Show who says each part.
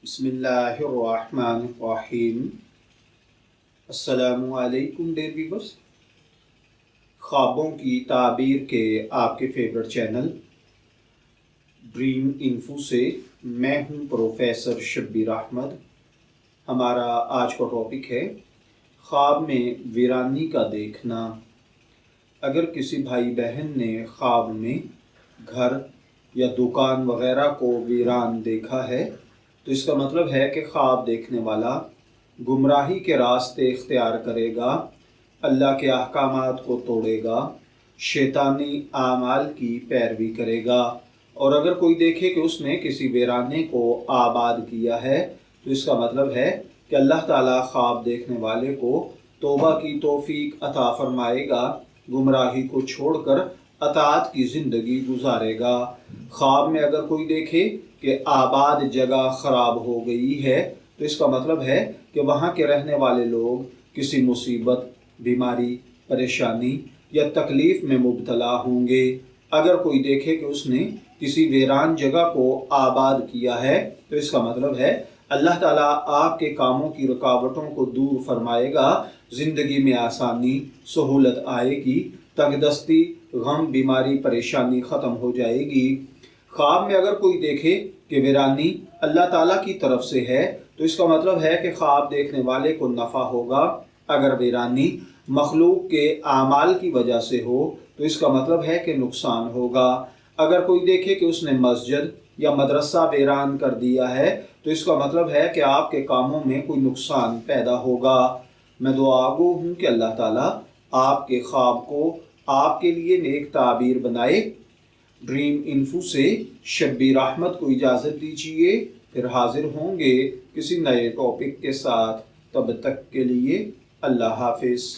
Speaker 1: بسم اللہ الرحمن الرحیم۔ السلام علیکم ڈیئر ویورز، خوابوں کی تعبیر کے آپ کے فیورٹ چینل ڈریم انفو سے میں ہوں پروفیسر شبیر احمد۔ ہمارا آج کا ٹاپک ہے خواب میں ویرانی کا دیکھنا۔ اگر کسی بھائی بہن نے خواب میں گھر یا دکان وغیرہ کو ویران دیکھا ہے تو اس کا مطلب ہے کہ خواب دیکھنے والا گمراہی کے راستے اختیار کرے گا، اللہ کے احکامات کو توڑے گا، شیطانی اعمال کی پیروی کرے گا۔ اور اگر کوئی دیکھے کہ اس نے کسی ویرانے کو آباد کیا ہے تو اس کا مطلب ہے کہ اللہ تعالیٰ خواب دیکھنے والے کو توبہ کی توفیق عطا فرمائے گا، گمراہی کو چھوڑ کر اطاعت کی زندگی گزارے گا۔ خواب میں اگر کوئی دیکھے کہ آباد جگہ خراب ہو گئی ہے تو اس کا مطلب ہے کہ وہاں کے رہنے والے لوگ کسی مصیبت، بیماری، پریشانی یا تکلیف میں مبتلا ہوں گے۔ اگر کوئی دیکھے کہ اس نے کسی ویران جگہ کو آباد کیا ہے تو اس کا مطلب ہے اللہ تعالیٰ آپ کے کاموں کی رکاوٹوں کو دور فرمائے گا، زندگی میں آسانی، سہولت آئے گی، تنگ دستی، غم، بیماری، پریشانی ختم ہو جائے گی۔ خواب میں اگر کوئی دیکھے کہ ویرانی اللہ تعالیٰ کی طرف سے ہے تو اس کا مطلب ہے کہ خواب دیکھنے والے کو نفع ہوگا۔ اگر ویرانی مخلوق کے اعمال کی وجہ سے ہو تو اس کا مطلب ہے کہ نقصان ہوگا۔ اگر کوئی دیکھے کہ اس نے مسجد یا مدرسہ ویران کر دیا ہے تو اس کا مطلب ہے کہ آپ کے کاموں میں کوئی نقصان پیدا ہوگا۔ میں دعا گو ہوں کہ اللہ تعالیٰ آپ کے خواب کو آپ کے لیے نیک تعبیر بنائے۔ ڈریم انفو سے شبیر احمد کو اجازت دیجیے، پھر حاضر ہوں گے کسی نئے ٹاپک کے ساتھ۔ تب تک کے لیے اللہ حافظ۔